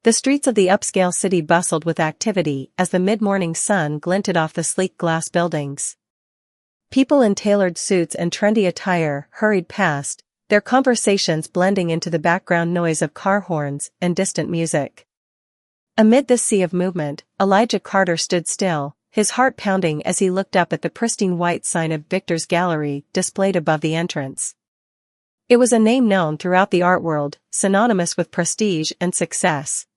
The streets of the upscale city bustled with activity as the mid-morning sun glinted off the sleek glass buildings. People in tailored suits and trendy attire hurried past, their conversations blending into the background noise of car horns and distant music. Amid this sea of movement, Elijah Carter stood still, his heart pounding as he looked up at the pristine white sign of Victor's Gallery displayed above the entrance. It was a name known throughout the art world, synonymous with prestige and success.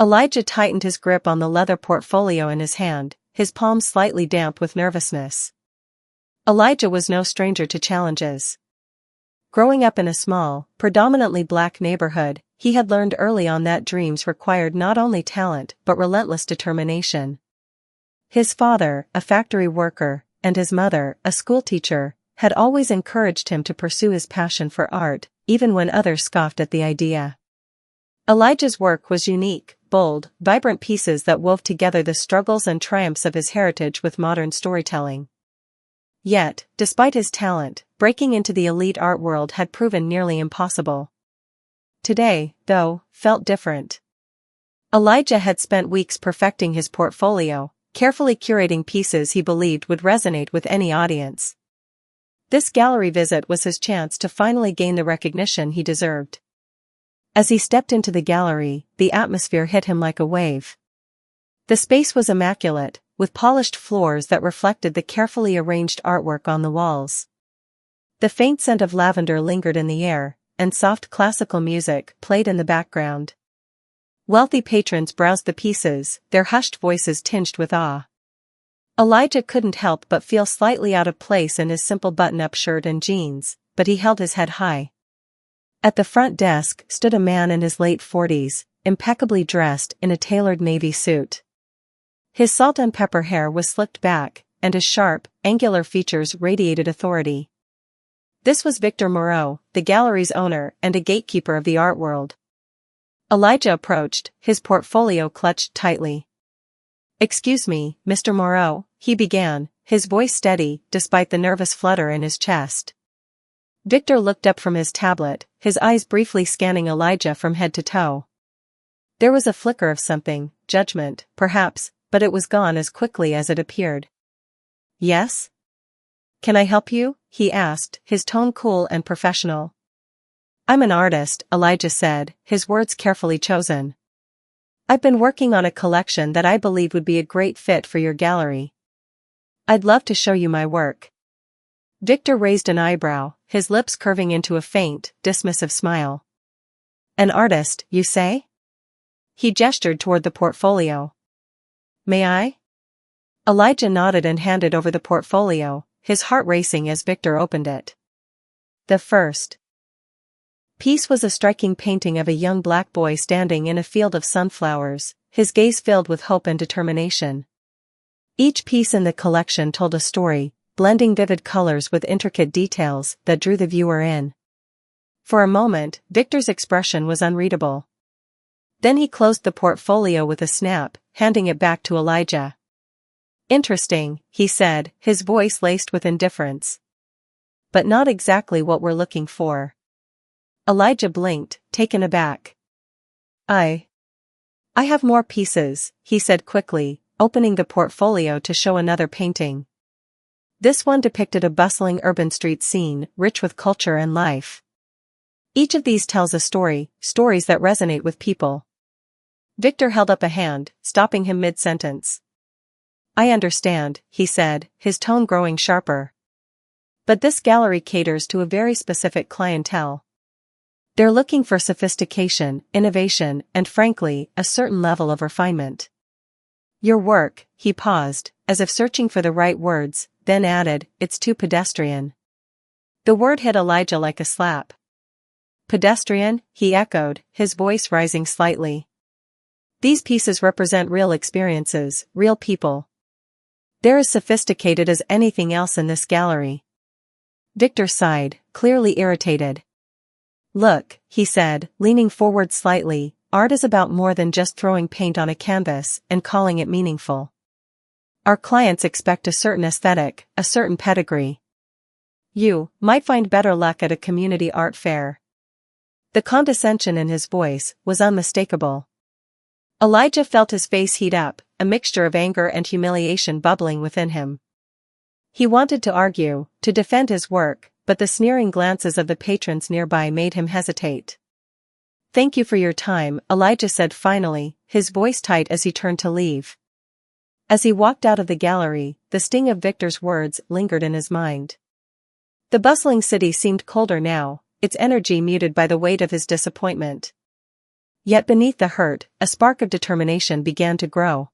Elijah tightened his grip on the leather portfolio in his hand, his palms slightly damp with nervousness. Elijah was no stranger to challenges. Growing up in a small, predominantly black neighborhood, he had learned early on that dreams required not only talent but relentless determination. His father, a factory worker, and his mother, a schoolteacher, had always encouraged him to pursue his passion for art, even when others scoffed at the idea. Elijah's work was unique, bold, vibrant pieces that wove together the struggles and triumphs of his heritage with modern storytelling. Yet, despite his talent, breaking into the elite art world had proven nearly impossible. Today, though, felt different. Elijah had spent weeks perfecting his portfolio, carefully curating pieces he believed would resonate with any audience. This gallery visit was his chance to finally gain the recognition he deserved. As he stepped into the gallery, the atmosphere hit him like a wave. The space was immaculate, with polished floors that reflected the carefully arranged artwork on the walls. The faint scent of lavender lingered in the air, and soft classical music played in the background. Wealthy patrons browsed the pieces, their hushed voices tinged with awe. Elijah couldn't help but feel slightly out of place in his simple button-up shirt and jeans, but he held his head high. At the front desk stood a man in his late 40s, impeccably dressed in a tailored navy suit. His salt and pepper hair was slicked back, and his sharp, angular features radiated authority. This was Victor Moreau, the gallery's owner and a gatekeeper of the art world. Elijah approached, his portfolio clutched tightly. "Excuse me, Mr. Moreau," he began, his voice steady despite the nervous flutter in his chest. Victor looked up from his tablet, his eyes briefly scanning Elijah from head to toe. There was a flicker of something, judgment, perhaps, but it was gone as quickly as it appeared. "Yes? Can I help you?" he asked, his tone cool and professional. "I'm an artist," Elijah said, his words carefully chosen. "I've been working on a collection that I believe would be a great fit for your gallery. I'd love to show you my work." Victor raised an eyebrow, his lips curving into a faint, dismissive smile. "An artist, you say?" He gestured toward the portfolio. "May I?" Elijah nodded and handed over the portfolio, his heart racing as Victor opened it. The first piece was a striking painting of a young black boy standing in a field of sunflowers, his gaze filled with hope and determination. Each piece in the collection told a story, blending vivid colors with intricate details that drew the viewer in. For a moment, Victor's expression was unreadable. Then he closed the portfolio with a snap, handing it back to Elijah. "Interesting," he said, his voice laced with indifference. "But not exactly what we're looking for." Elijah blinked, taken aback. I have more pieces," he said quickly, opening the portfolio to show another painting. This one depicted a bustling urban street scene, rich with culture and life. Each of these tells a story, stories that resonate with people. Victor held up a hand, stopping him mid-sentence. "I understand," he said, his tone growing sharper. "But this gallery caters to a very specific clientele. They're looking for sophistication, innovation, and frankly, a certain level of refinement. Your work," he paused, as if searching for the right words, then added, "it's too pedestrian." The word hit Elijah like a slap. "Pedestrian?" he echoed, his voice rising slightly. "These pieces represent real experiences, real people. They're as sophisticated as anything else in this gallery." Victor sighed, clearly irritated. "Look," he said, leaning forward slightly, "art is about more than just throwing paint on a canvas and calling it meaningful. Our clients expect a certain aesthetic, a certain pedigree. You might find better luck at a community art fair." The condescension in his voice was unmistakable. Elijah felt his face heat up, a mixture of anger and humiliation bubbling within him. He wanted to argue, to defend his work, but the sneering glances of the patrons nearby made him hesitate. "Thank you for your time," Elijah said finally, his voice tight as he turned to leave. As he walked out of the gallery, the sting of Victor's words lingered in his mind. The bustling city seemed colder now, its energy muted by the weight of his disappointment. Yet beneath the hurt, a spark of determination began to grow.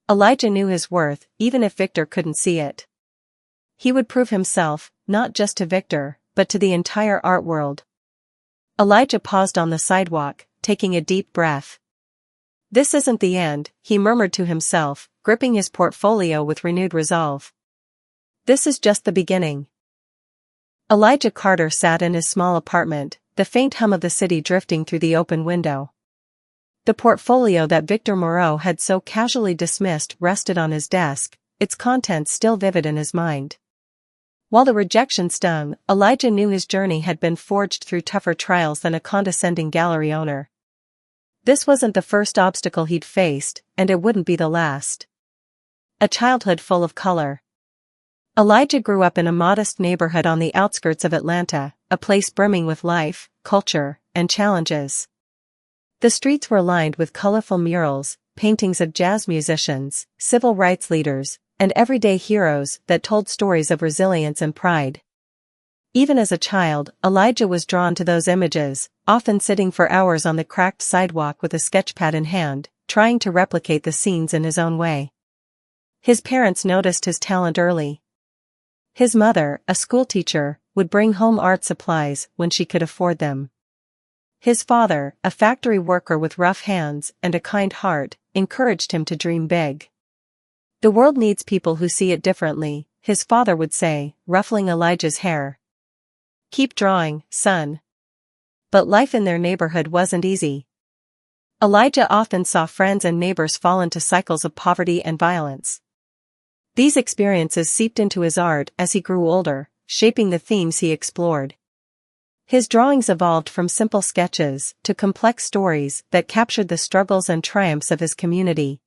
Elijah knew his worth, even if Victor couldn't see it. He would prove himself, not just to Victor, but to the entire art world. Elijah paused on the sidewalk, taking a deep breath. "This isn't the end," he murmured to himself, gripping his portfolio with renewed resolve. "This is just the beginning." Elijah Carter sat in his small apartment, the faint hum of the city drifting through the open window. The portfolio that Victor Moreau had so casually dismissed rested on his desk, its contents still vivid in his mind. While the rejection stung, Elijah knew his journey had been forged through tougher trials than a condescending gallery owner. This wasn't the first obstacle he'd faced, and it wouldn't be the last. A childhood full of color. Elijah grew up in a modest neighborhood on the outskirts of Atlanta, a place brimming with life, culture, and challenges. The streets were lined with colorful murals, paintings of jazz musicians, civil rights leaders, and everyday heroes that told stories of resilience and pride. Even as a child, Elijah was drawn to those images, often sitting for hours on the cracked sidewalk with a sketchpad in hand, trying to replicate the scenes in his own way. His parents noticed his talent early. His mother, a schoolteacher, would bring home art supplies when she could afford them. His father, a factory worker with rough hands and a kind heart, encouraged him to dream big. "The world needs people who see it differently," his father would say, ruffling Elijah's hair. "Keep drawing, son." But life in their neighborhood wasn't easy. Elijah often saw friends and neighbors fall into cycles of poverty and violence. These experiences seeped into his art as he grew older, shaping the themes he explored. His drawings evolved from simple sketches to complex stories that captured the struggles and triumphs of his community.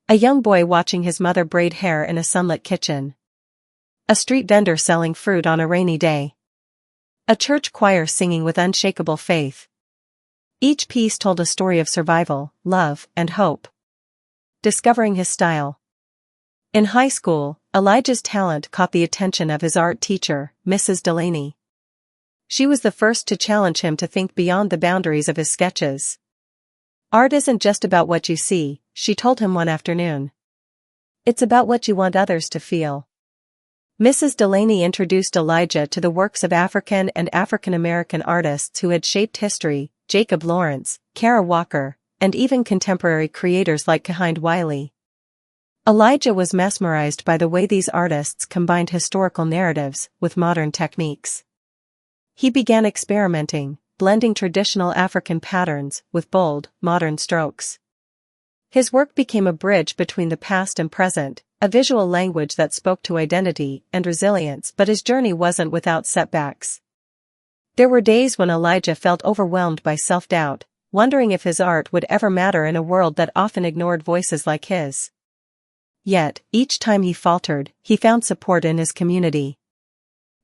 A young boy watching his mother braid hair in a sunlit kitchen. A street vendor selling fruit on a rainy day. A church choir singing with unshakable faith. Each piece told a story of survival, love, and hope. Discovering his style. In high school, Elijah's talent caught the attention of his art teacher, Mrs. Delaney. She was the first to challenge him to think beyond the boundaries of his sketches. "Art isn't just about what you see," she told him one afternoon. "It's about what you want others to feel." Mrs. Delaney introduced Elijah to the works of African and African American artists who had shaped history, Jacob Lawrence, Kara Walker, and even contemporary creators like Kehinde Wiley. Elijah was mesmerized by the way these artists combined historical narratives with modern techniques. He began experimenting, blending traditional African patterns with bold, modern strokes. His work became a bridge between the past and present, a visual language that spoke to identity and resilience, but his journey wasn't without setbacks. There were days when Elijah felt overwhelmed by self-doubt, wondering if his art would ever matter in a world that often ignored voices like his. Yet, each time he faltered, he found support in his community.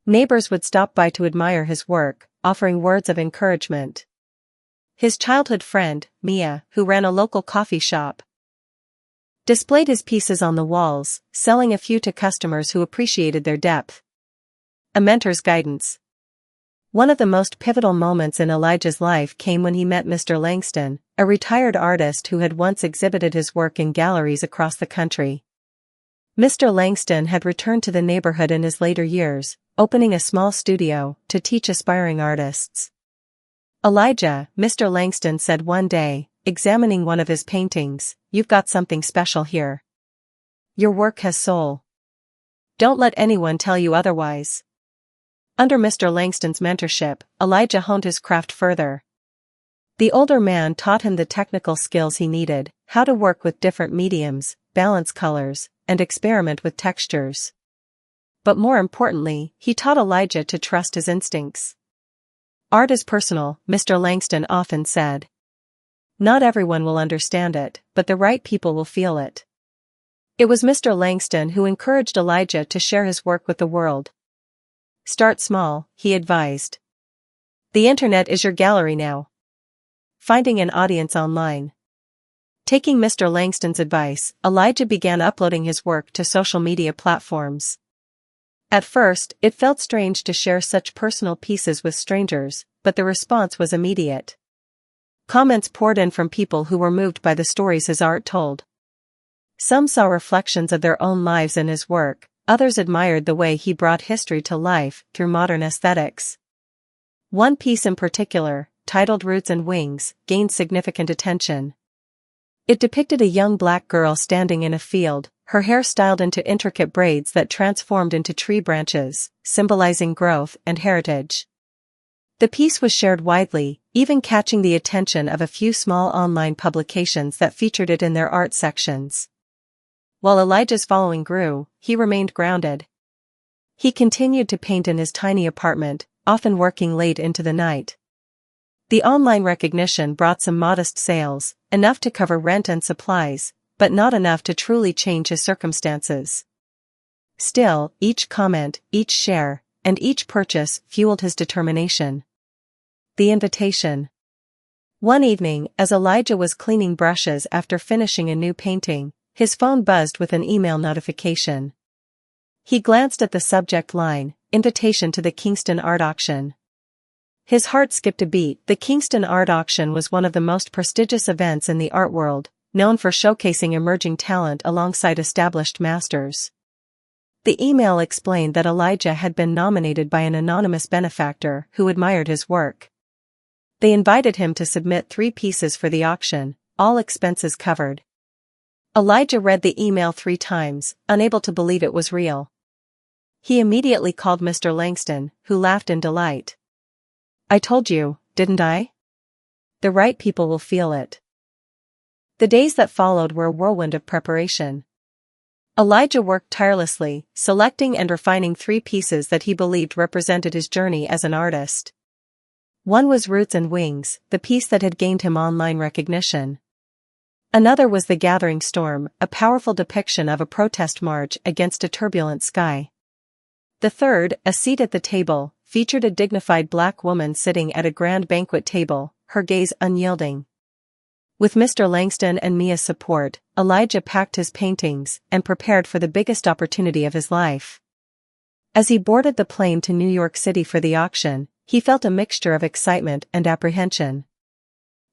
Neighbors would stop by to admire his work, offering words of encouragement. His childhood friend, Mia, who ran a local coffee shop, displayed his pieces on the walls, selling a few to customers who appreciated their depth. A mentor's guidance. One of the most pivotal moments in Elijah's life came when he met Mr. Langston, a retired artist who had once exhibited his work in galleries across the country. Mr. Langston had returned to the neighborhood in his later years, opening a small studio to teach aspiring artists. "Elijah," Mr. Langston said one day, examining one of his paintings, "you've got something special here. Your work has soul. Don't let anyone tell you otherwise." Under Mr. Langston's mentorship, Elijah honed his craft further. The older man taught him the technical skills he needed, how to work with different mediums, balance colors, and experiment with textures. But more importantly, he taught Elijah to trust his instincts. "Art is personal," Mr. Langston often said. Not everyone will understand it, but the right people will feel it. It was Mr. Langston who encouraged Elijah to share his work with the world. Start small, he advised. The internet is your gallery now. Finding an audience online. Taking Mr. Langston's advice, Elijah began uploading his work to social media platforms. At first, it felt strange to share such personal pieces with strangers, but the response was immediate. Comments poured in from people who were moved by the stories his art told. Some saw reflections of their own lives in his work, others admired the way he brought history to life through modern aesthetics. One piece in particular, titled Roots and Wings, gained significant attention. It depicted a young black girl standing in a field, her hair styled into intricate braids that transformed into tree branches, symbolizing growth and heritage. The piece was shared widely, even catching the attention of a few small online publications that featured it in their art sections. While Elijah's following grew, he remained grounded. He continued to paint in his tiny apartment, often working late into the night. The online recognition brought some modest sales, enough to cover rent and supplies, but not enough to truly change his circumstances. Still, each comment, each share, and each purchase fueled his determination. The invitation. One evening, as Elijah was cleaning brushes after finishing a new painting, his phone buzzed with an email notification. He glanced at the subject line, Invitation to the Kingston Art Auction. His heart skipped a beat. The Kingston Art Auction was one of the most prestigious events in the art world, known for showcasing emerging talent alongside established masters. The email explained that Elijah had been nominated by an anonymous benefactor who admired his work. They invited him to submit 3 pieces for the auction, all expenses covered. Elijah read the email 3 times, unable to believe it was real. He immediately called Mr. Langston, who laughed in delight. I told you, didn't I? The right people will feel it. The days that followed were a whirlwind of preparation. Elijah worked tirelessly, selecting and refining 3 pieces that he believed represented his journey as an artist. One was Roots and Wings, the piece that had gained him online recognition. Another was The Gathering Storm, a powerful depiction of a protest march against a turbulent sky. The third, A Seat at the Table, featured a dignified black woman sitting at a grand banquet table, her gaze unyielding. With Mr. Langston and Mia's support, Elijah packed his paintings and prepared for the biggest opportunity of his life. As he boarded the plane to New York City for the auction, he felt a mixture of excitement and apprehension.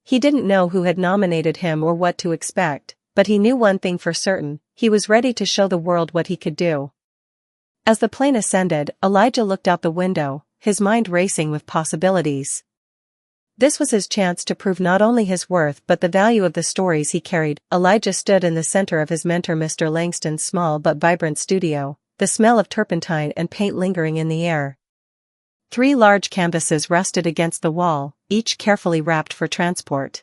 He didn't know who had nominated him or what to expect, but he knew one thing for certain: he was ready to show the world what he could do. As the plane ascended, Elijah looked out the window, his mind racing with possibilities. This was his chance to prove not only his worth but the value of the stories he carried. Elijah stood in the center of his mentor Mr. Langston's small but vibrant studio, the smell of turpentine and paint lingering in the air. 3 large canvases rested against the wall, each carefully wrapped for transport.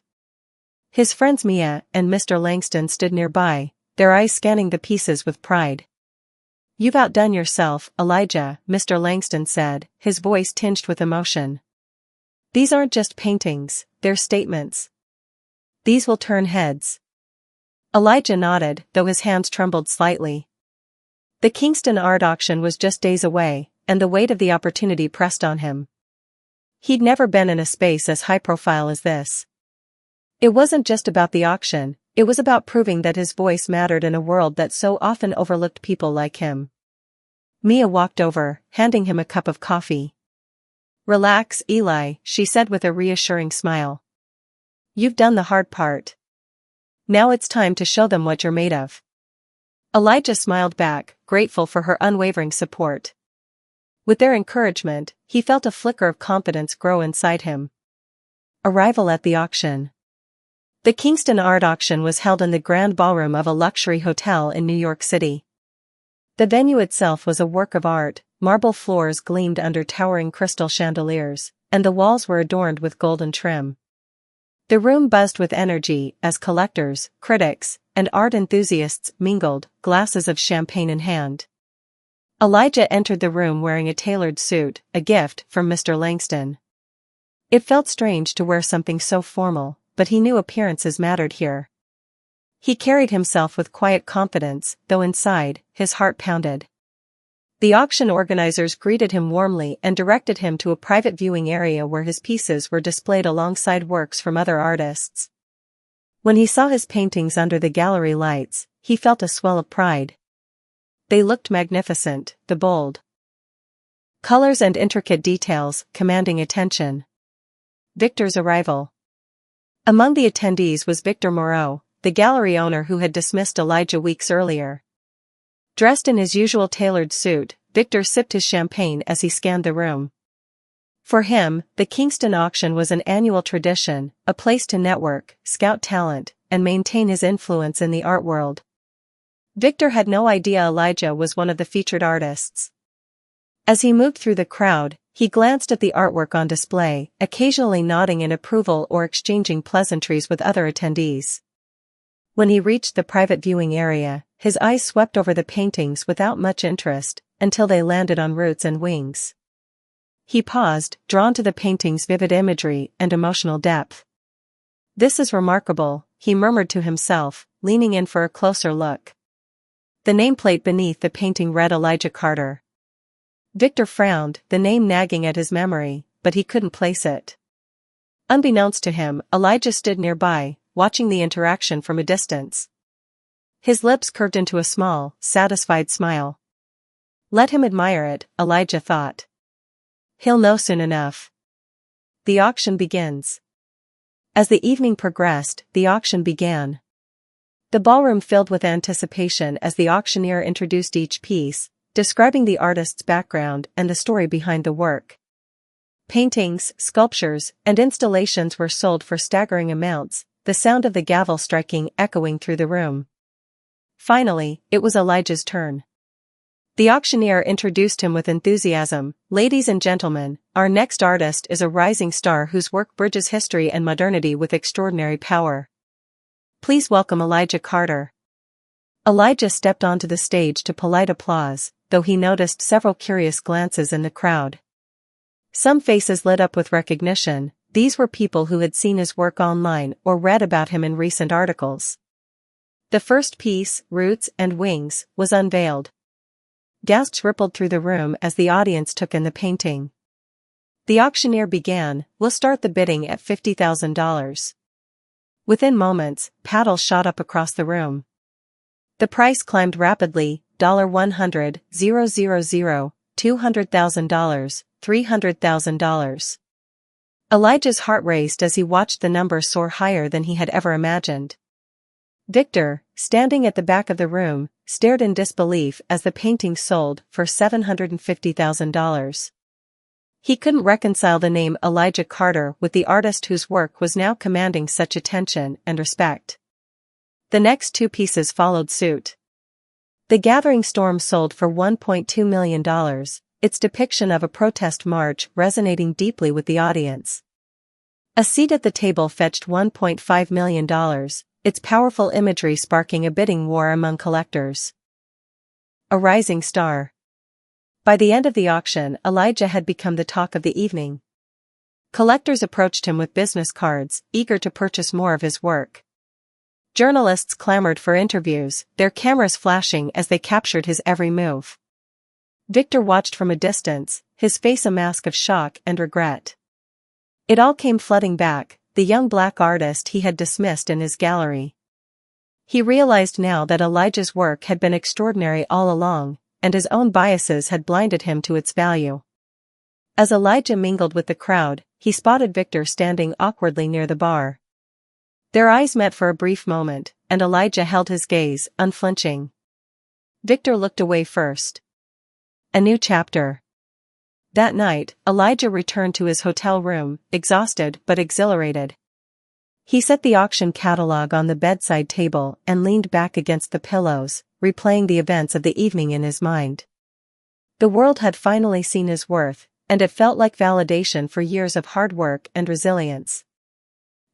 His friends Mia and Mr. Langston stood nearby, their eyes scanning the pieces with pride. You've outdone yourself, Elijah, Mr. Langston said, his voice tinged with emotion. These aren't just paintings, they're statements. These will turn heads. Elijah nodded, though his hands trembled slightly. The Kingston Art Auction was just days away, and the weight of the opportunity pressed on him. He'd never been in a space as high-profile as this. It wasn't just about the auction, it was about proving that his voice mattered in a world that so often overlooked people like him. Mia walked over, handing him a cup of coffee. Relax, Eli, she said with a reassuring smile. You've done the hard part. Now it's time to show them what you're made of. Elijah smiled back, grateful for her unwavering support. With their encouragement, he felt a flicker of confidence grow inside him. Arrival at the auction. The Kingston Art Auction was held in the grand ballroom of a luxury hotel in New York City. The venue itself was a work of art, marble floors gleamed under towering crystal chandeliers, and the walls were adorned with golden trim. The room buzzed with energy as collectors, critics, and art enthusiasts mingled, glasses of champagne in hand. Elijah entered the room wearing a tailored suit, a gift from Mr. Langston. It felt strange to wear something so formal, but he knew appearances mattered here. He carried himself with quiet confidence, though inside, his heart pounded. The auction organizers greeted him warmly and directed him to a private viewing area where his pieces were displayed alongside works from other artists. When he saw his paintings under the gallery lights, he felt a swell of pride. They looked magnificent, the bold colors and intricate details commanding attention. Victor's arrival. Among the attendees was Victor Moreau, the gallery owner who had dismissed Elijah weeks earlier. Dressed in his usual tailored suit, Victor sipped his champagne as he scanned the room. For him, the Kingston auction was an annual tradition, a place to network, scout talent, and maintain his influence in the art world. Victor had no idea Elijah was one of the featured artists. As he moved through the crowd, he glanced at the artwork on display, occasionally nodding in approval or exchanging pleasantries with other attendees. When he reached the private viewing area, his eyes swept over the paintings without much interest, until they landed on Roots and Wings. He paused, drawn to the painting's vivid imagery and emotional depth. "This is remarkable," he murmured to himself, leaning in for a closer look. The nameplate beneath the painting read Elijah Carter. Victor frowned, the name nagging at his memory, but he couldn't place it. Unbeknownst to him, Elijah stood nearby, watching the interaction from a distance. His lips curved into a small, satisfied smile. Let him admire it, Elijah thought. He'll know soon enough. The auction begins. As the evening progressed, the auction began. The ballroom filled with anticipation as the auctioneer introduced each piece, describing the artist's background and the story behind the work. Paintings, sculptures, and installations were sold for staggering amounts, the sound of the gavel striking echoing through the room. Finally, it was Elijah's turn. The auctioneer introduced him with enthusiasm. "Ladies and gentlemen, our next artist is a rising star whose work bridges history and modernity with extraordinary power. Please welcome Elijah Carter." Elijah stepped onto the stage to polite applause, though he noticed several curious glances in the crowd. Some faces lit up with recognition. These were people who had seen his work online or read about him in recent articles. The first piece, Roots and Wings, was unveiled. Gasps rippled through the room as the audience took in the painting. The auctioneer began, "We'll start the bidding at $50,000. Within moments, paddles shot up across the room. The price climbed rapidly, $100, $000, $200,000, $300,000. Elijah's heart raced as he watched the number soar higher than he had ever imagined. Victor, standing at the back of the room, stared in disbelief as the painting sold for $750,000. He couldn't reconcile the name Elijah Carter with the artist whose work was now commanding such attention and respect. The next two pieces followed suit. The Gathering Storm sold for $1.2 million, its depiction of a protest march resonating deeply with the audience. A seat at the table fetched $1.5 million, its powerful imagery sparking a bidding war among collectors. A rising star. By the end of the auction, Elijah had become the talk of the evening. Collectors approached him with business cards, eager to purchase more of his work. Journalists clamored for interviews, their cameras flashing as they captured his every move. Victor watched from a distance, his face a mask of shock and regret. It all came flooding back, the young black artist he had dismissed in his gallery. He realized now that Elijah's work had been extraordinary all along, and his own biases had blinded him to its value. As Elijah mingled with the crowd, he spotted Victor standing awkwardly near the bar. Their eyes met for a brief moment, and Elijah held his gaze, unflinching. Victor looked away first. A new chapter. That night, Elijah returned to his hotel room, exhausted but exhilarated. He set the auction catalog on the bedside table and leaned back against the pillows, replaying the events of the evening in his mind. The world had finally seen his worth, and it felt like validation for years of hard work and resilience.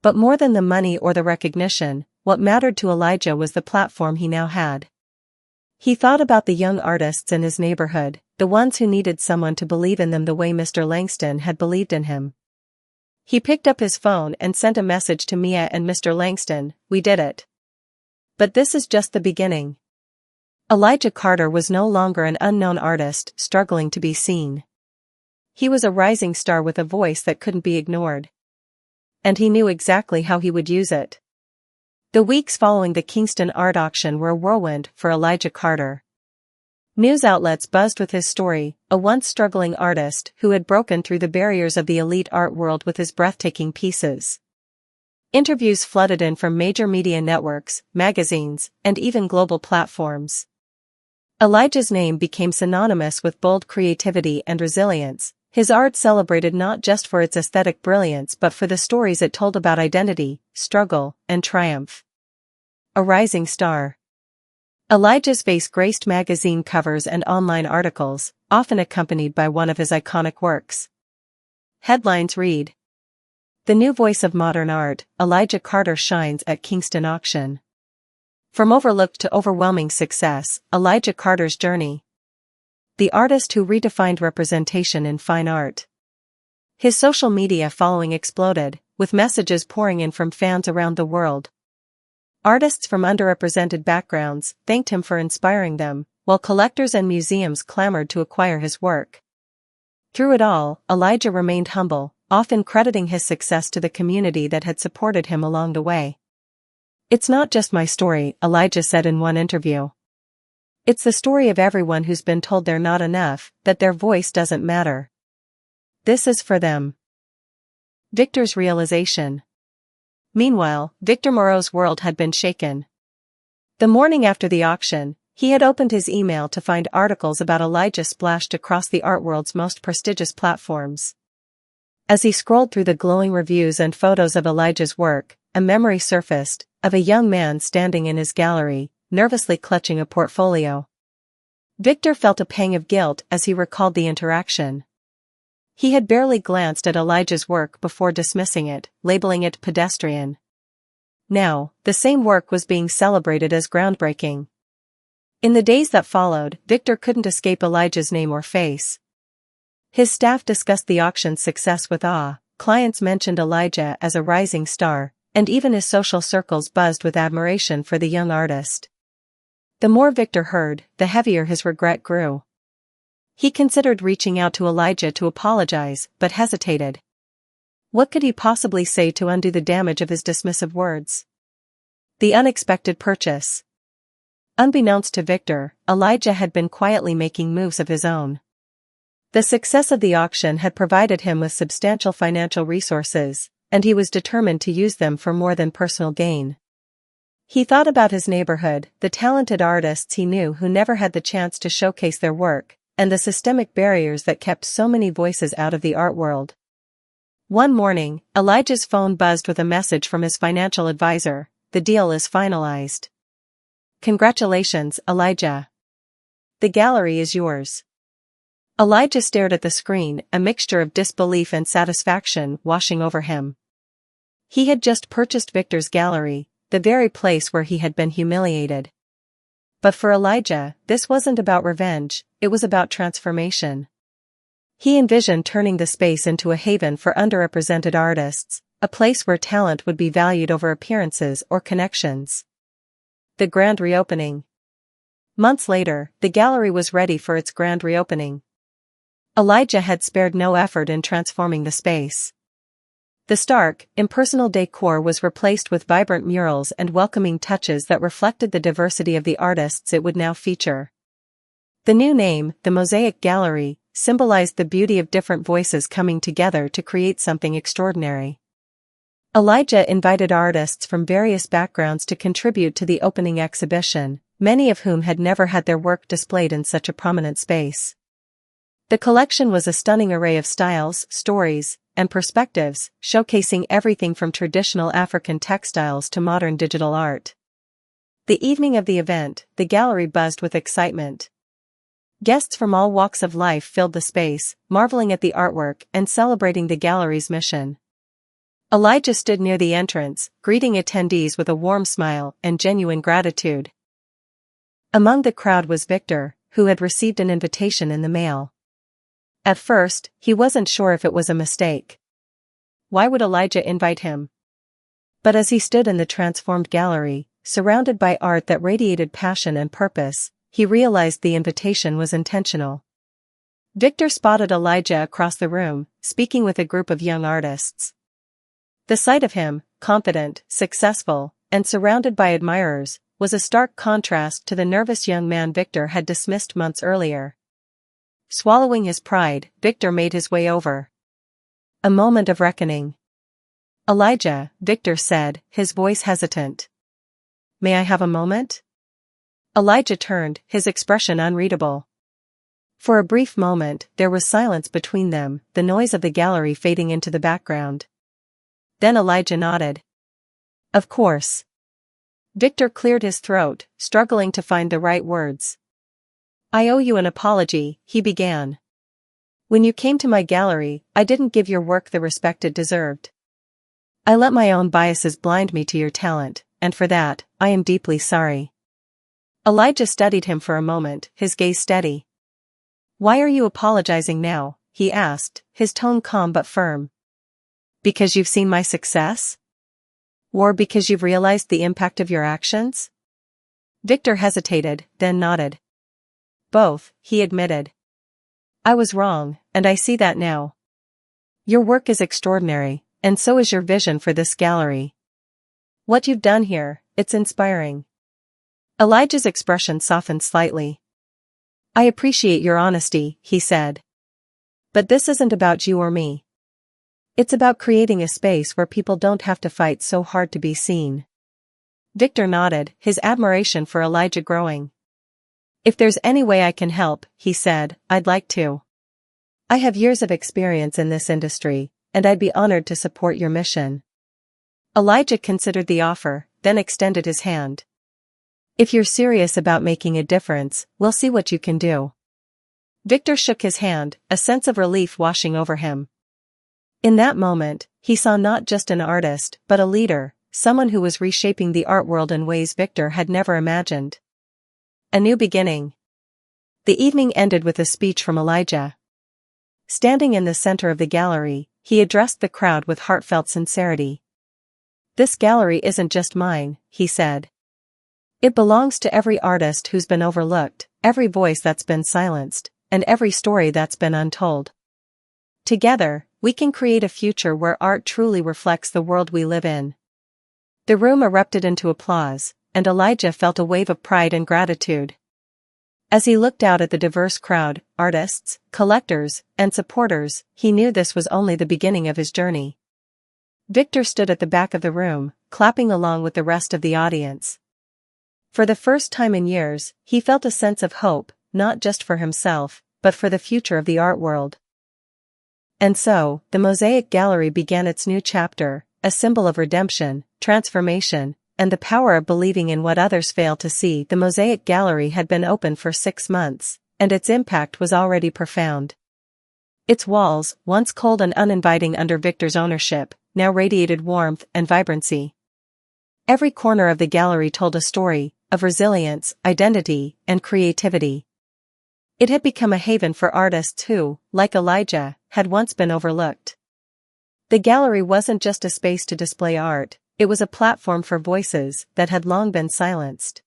But more than the money or the recognition, what mattered to Elijah was the platform he now had. He thought about the young artists in his neighborhood, the ones who needed someone to believe in them the way Mr. Langston had believed in him. He picked up his phone and sent a message to Mia and Mr. Langston, "We did it. But this is just the beginning." Elijah Carter was no longer an unknown artist struggling to be seen. He was a rising star with a voice that couldn't be ignored. And he knew exactly how he would use it. The weeks following the Kingston art auction were a whirlwind for Elijah Carter. News outlets buzzed with his story, a once struggling artist who had broken through the barriers of the elite art world with his breathtaking pieces. Interviews flooded in from major media networks, magazines, and even global platforms. Elijah's name became synonymous with bold creativity and resilience, his art celebrated not just for its aesthetic brilliance but for the stories it told about identity, struggle, and triumph. A rising star. Elijah's face graced magazine covers and online articles, often accompanied by one of his iconic works. Headlines read: "The new voice of modern art, Elijah Carter shines at Kingston auction." From overlooked to overwhelming success, Elijah Carter's journey. The artist who redefined representation in fine art. His social media following exploded, with messages pouring in from fans around the world. Artists from underrepresented backgrounds thanked him for inspiring them, while collectors and museums clamored to acquire his work. Through it all, Elijah remained humble, often crediting his success to the community that had supported him along the way. "It's not just my story," Elijah said in one interview. "It's the story of everyone who's been told they're not enough, that their voice doesn't matter. This is for them." Victor's realization. Meanwhile, Victor Moreau's world had been shaken. The morning after the auction, he had opened his email to find articles about Elijah splashed across the art world's most prestigious platforms. As he scrolled through the glowing reviews and photos of Elijah's work, a memory surfaced, of a young man standing in his gallery, nervously clutching a portfolio. Victor felt a pang of guilt as he recalled the interaction. He had barely glanced at Elijah's work before dismissing it, labeling it pedestrian. Now, the same work was being celebrated as groundbreaking. In the days that followed, Victor couldn't escape Elijah's name or face. His staff discussed the auction's success with awe, clients mentioned Elijah as a rising star, and even his social circles buzzed with admiration for the young artist. The more Victor heard, the heavier his regret grew. He considered reaching out to Elijah to apologize, but hesitated. What could he possibly say to undo the damage of his dismissive words? The unexpected purchase. Unbeknownst to Victor, Elijah had been quietly making moves of his own. The success of the auction had provided him with substantial financial resources, and he was determined to use them for more than personal gain. He thought about his neighborhood, the talented artists he knew who never had the chance to showcase their work, and the systemic barriers that kept so many voices out of the art world. One morning, Elijah's phone buzzed with a message from his financial advisor: "The deal is finalized. Congratulations, Elijah. The gallery is yours." Elijah stared at the screen, a mixture of disbelief and satisfaction washing over him. He had just purchased Victor's gallery, the very place where he had been humiliated. But for Elijah, this wasn't about revenge, it was about transformation. He envisioned turning the space into a haven for underrepresented artists, a place where talent would be valued over appearances or connections. The grand reopening. Months later, the gallery was ready for its grand reopening. Elijah had spared no effort in transforming the space. The stark, impersonal decor was replaced with vibrant murals and welcoming touches that reflected the diversity of the artists it would now feature. The new name, the Mosaic Gallery, symbolized the beauty of different voices coming together to create something extraordinary. Elijah invited artists from various backgrounds to contribute to the opening exhibition, many of whom had never had their work displayed in such a prominent space. The collection was a stunning array of styles, stories, and perspectives, showcasing everything from traditional African textiles to modern digital art. The evening of the event, the gallery buzzed with excitement. Guests from all walks of life filled the space, marveling at the artwork and celebrating the gallery's mission. Elijah stood near the entrance, greeting attendees with a warm smile and genuine gratitude. Among the crowd was Victor, who had received an invitation in the mail. At first, he wasn't sure if it was a mistake. Why would Elijah invite him? But as he stood in the transformed gallery, surrounded by art that radiated passion and purpose, he realized the invitation was intentional. Victor spotted Elijah across the room, speaking with a group of young artists. The sight of him, confident, successful, and surrounded by admirers, was a stark contrast to the nervous young man Victor had dismissed months earlier. Swallowing his pride, Victor made his way over. A moment of reckoning. "Elijah," Victor said, his voice hesitant. "May I have a moment?" Elijah turned, his expression unreadable. For a brief moment, there was silence between them, the noise of the gallery fading into the background. Then Elijah nodded. "Of course." Victor cleared his throat, struggling to find the right words. "I owe you an apology," he began. "When you came to my gallery, I didn't give your work the respect it deserved. I let my own biases blind me to your talent, and for that, I am deeply sorry." Elijah studied him for a moment, his gaze steady. "Why are you apologizing now?" he asked, his tone calm but firm. "Because you've seen my success? Or because you've realized the impact of your actions?" Victor hesitated, then nodded. "Both," he admitted. "I was wrong, and I see that now. Your work is extraordinary, and so is your vision for this gallery. What you've done here, it's inspiring." Elijah's expression softened slightly. "I appreciate your honesty," he said. "But this isn't about you or me. It's about creating a space where people don't have to fight so hard to be seen." Victor nodded, his admiration for Elijah growing. "If there's any way I can help," he said, "I'd like to. I have years of experience in this industry, and I'd be honored to support your mission." Elijah considered the offer, then extended his hand. "If you're serious about making a difference, we'll see what you can do." Victor shook his hand, a sense of relief washing over him. In that moment, he saw not just an artist, but a leader, someone who was reshaping the art world in ways Victor had never imagined. A new beginning. The evening ended with a speech from Elijah. Standing in the center of the gallery, he addressed the crowd with heartfelt sincerity. "This gallery isn't just mine," he said. "It belongs to every artist who's been overlooked, every voice that's been silenced, and every story that's been untold. Together, we can create a future where art truly reflects the world we live in." The room erupted into applause, and Elijah felt a wave of pride and gratitude. As he looked out at the diverse crowd, artists, collectors, and supporters, he knew this was only the beginning of his journey. Victor stood at the back of the room, clapping along with the rest of the audience. For the first time in years, he felt a sense of hope, not just for himself, but for the future of the art world. And so, the Mosaic Gallery began its new chapter, a symbol of redemption, transformation, and the power of believing in what others fail to see. The Mosaic Gallery had been open for 6 months, and its impact was already profound. Its walls, once cold and uninviting under Victor's ownership, now radiated warmth and vibrancy. Every corner of the gallery told a story of resilience, identity, and creativity. It had become a haven for artists who, like Elijah, had once been overlooked. The gallery wasn't just a space to display art, it was a platform for voices that had long been silenced.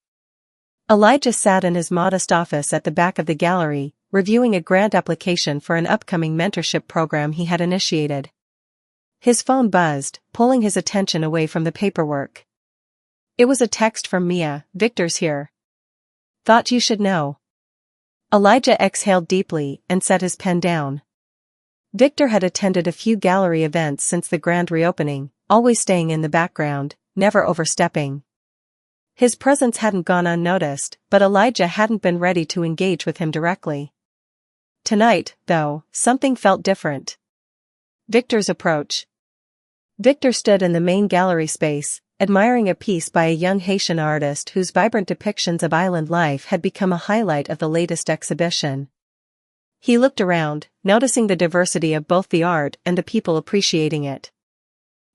Elijah sat in his modest office at the back of the gallery, reviewing a grant application for an upcoming mentorship program he had initiated. His phone buzzed, pulling his attention away from the paperwork. It was a text from Mia. "Victor's here. Thought you should know." Elijah exhaled deeply and set his pen down. Victor had attended a few gallery events since the grand reopening, always staying in the background, never overstepping. His presence hadn't gone unnoticed, but Elijah hadn't been ready to engage with him directly. Tonight, though, something felt different. Victor's approach. Victor stood in the main gallery space, admiring a piece by a young Haitian artist whose vibrant depictions of island life had become a highlight of the latest exhibition. He looked around, noticing the diversity of both the art and the people appreciating it.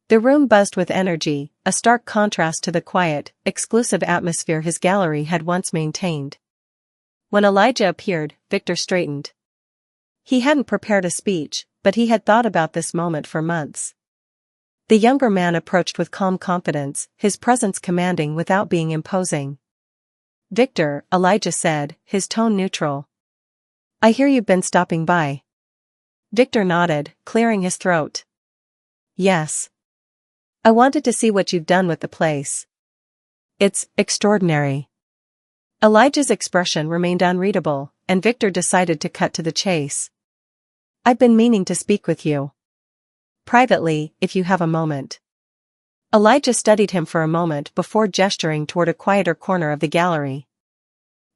The room buzzed with energy, a stark contrast to the quiet, exclusive atmosphere his gallery had once maintained. When Elijah appeared, Victor straightened. He hadn't prepared a speech, but he had thought about this moment for months. The younger man approached with calm confidence, his presence commanding without being imposing. "Victor," Elijah said, his tone neutral. "I hear you've been stopping by." Victor nodded, clearing his throat. "Yes. I wanted to see what you've done with the place. It's extraordinary." Elijah's expression remained unreadable, and Victor decided to cut to the chase. "I've been meaning to speak with you. Privately, if you have a moment." Elijah studied him for a moment before gesturing toward a quieter corner of the gallery.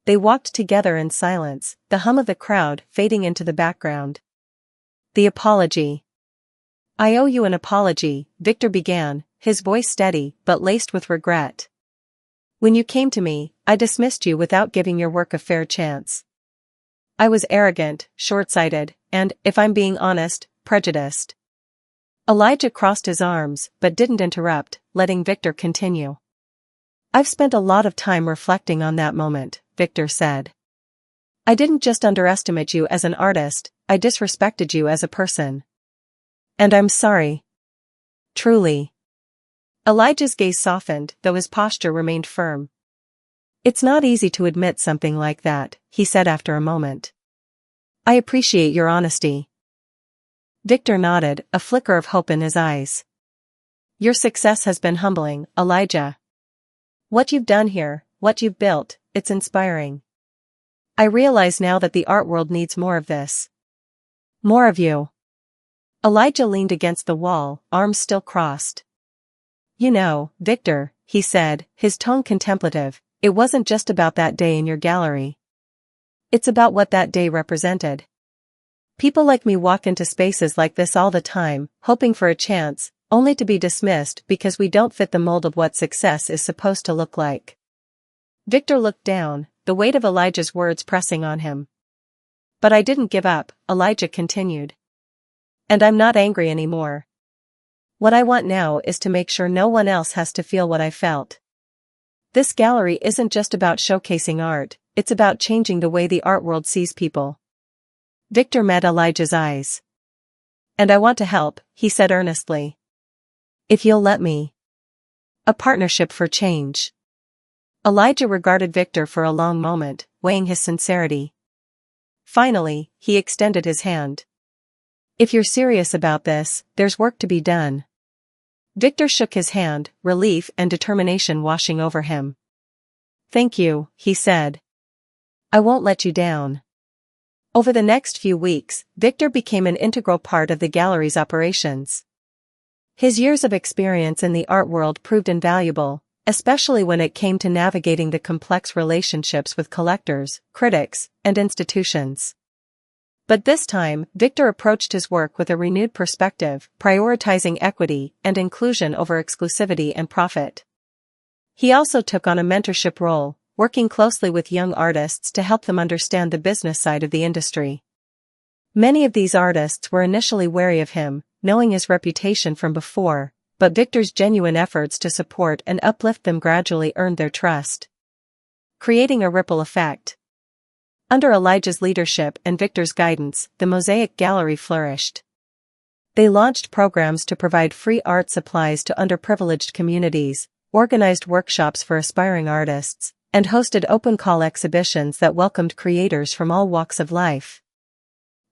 They walked together in silence, the hum of the crowd fading into the background. "The apology. I owe you an apology," Victor began, his voice steady but laced with regret. "When you came to me, I dismissed you without giving your work a fair chance. I was arrogant, short-sighted, and, if I'm being honest, prejudiced." Elijah crossed his arms, but didn't interrupt, letting Victor continue. "I've spent a lot of time reflecting on that moment," Victor said. "I didn't just underestimate you as an artist, I disrespected you as a person. And I'm sorry. Truly." Elijah's gaze softened, though his posture remained firm. "It's not easy to admit something like that," he said after a moment. "I appreciate your honesty." Victor nodded, a flicker of hope in his eyes. "Your success has been humbling, Elijah. What you've done here, what you've built, it's inspiring. I realize now that the art world needs more of this. More of you." Elijah leaned against the wall, arms still crossed. "You know, Victor," he said, his tone contemplative, "it wasn't just about that day in your gallery. It's about what that day represented. People like me walk into spaces like this all the time, hoping for a chance, only to be dismissed because we don't fit the mold of what success is supposed to look like." Victor looked down, the weight of Elijah's words pressing on him. "But I didn't give up," Elijah continued. "And I'm not angry anymore. What I want now is to make sure no one else has to feel what I felt. This gallery isn't just about showcasing art, it's about changing the way the art world sees people." Victor met Elijah's eyes. "And I want to help," he said earnestly. "If you'll let me. A partnership for change." Elijah regarded Victor for a long moment, weighing his sincerity. Finally, he extended his hand. "If you're serious about this, there's work to be done." Victor shook his hand, relief and determination washing over him. "Thank you," he said. "I won't let you down." Over the next few weeks, Victor became an integral part of the gallery's operations. His years of experience in the art world proved invaluable, especially when it came to navigating the complex relationships with collectors, critics, and institutions. But this time, Victor approached his work with a renewed perspective, prioritizing equity and inclusion over exclusivity and profit. He also took on a mentorship role, working closely with young artists to help them understand the business side of the industry. Many of these artists were initially wary of him, knowing his reputation from before, but Victor's genuine efforts to support and uplift them gradually earned their trust, creating a ripple effect. Under Elijah's leadership and Victor's guidance, the Mosaic Gallery flourished. They launched programs to provide free art supplies to underprivileged communities, organized workshops for aspiring artists, and hosted open-call exhibitions that welcomed creators from all walks of life.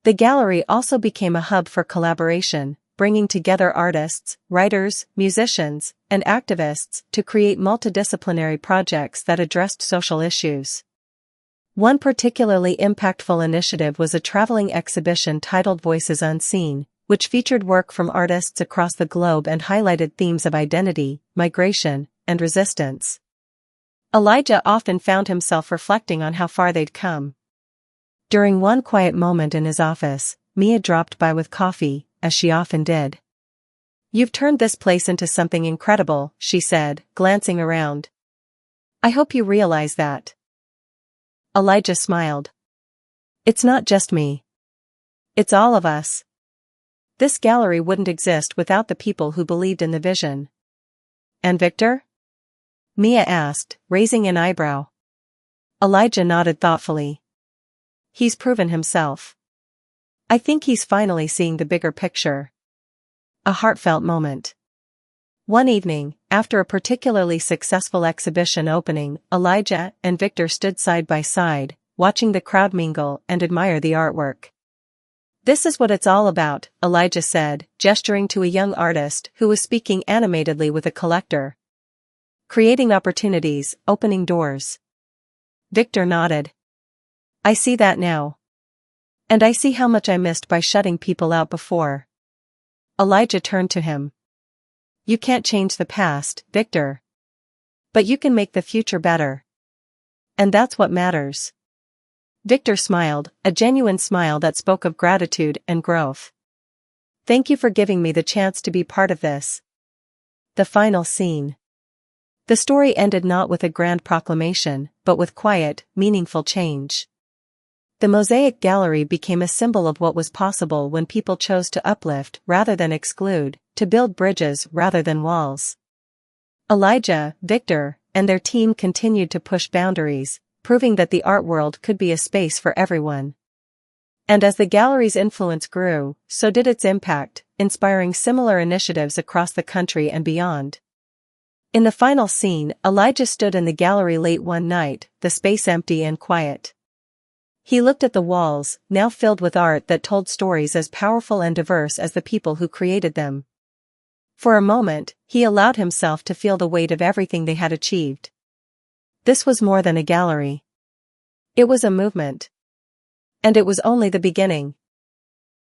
The gallery also became a hub for collaboration, bringing together artists, writers, musicians, and activists to create multidisciplinary projects that addressed social issues. One particularly impactful initiative was a traveling exhibition titled Voices Unseen, which featured work from artists across the globe and highlighted themes of identity, migration, and resistance. Elijah often found himself reflecting on how far they'd come. During one quiet moment in his office, Mia dropped by with coffee, as she often did. "You've turned this place into something incredible," she said, glancing around. "I hope you realize that." Elijah smiled. "It's not just me. It's all of us. This gallery wouldn't exist without the people who believed in the vision." "And Victor?" Mia asked, raising an eyebrow. Elijah nodded thoughtfully. "He's proven himself. I think he's finally seeing the bigger picture." A heartfelt moment. One evening, after a particularly successful exhibition opening, Elijah and Victor stood side by side, watching the crowd mingle and admire the artwork. "This is what it's all about," Elijah said, gesturing to a young artist who was speaking animatedly with a collector. "Creating opportunities, opening doors." Victor nodded. "I see that now. And I see how much I missed by shutting people out before." Elijah turned to him. "You can't change the past, Victor. But you can make the future better. And that's what matters." Victor smiled, a genuine smile that spoke of gratitude and growth. "Thank you for giving me the chance to be part of this." The final scene. The story ended not with a grand proclamation, but with quiet, meaningful change. The Mosaic Gallery became a symbol of what was possible when people chose to uplift rather than exclude, to build bridges rather than walls. Elijah, Victor, and their team continued to push boundaries, proving that the art world could be a space for everyone. And as the gallery's influence grew, so did its impact, inspiring similar initiatives across the country and beyond. In the final scene, Elijah stood in the gallery late one night, the space empty and quiet. He looked at the walls, now filled with art that told stories as powerful and diverse as the people who created them. For a moment, he allowed himself to feel the weight of everything they had achieved. This was more than a gallery. It was a movement. And it was only the beginning.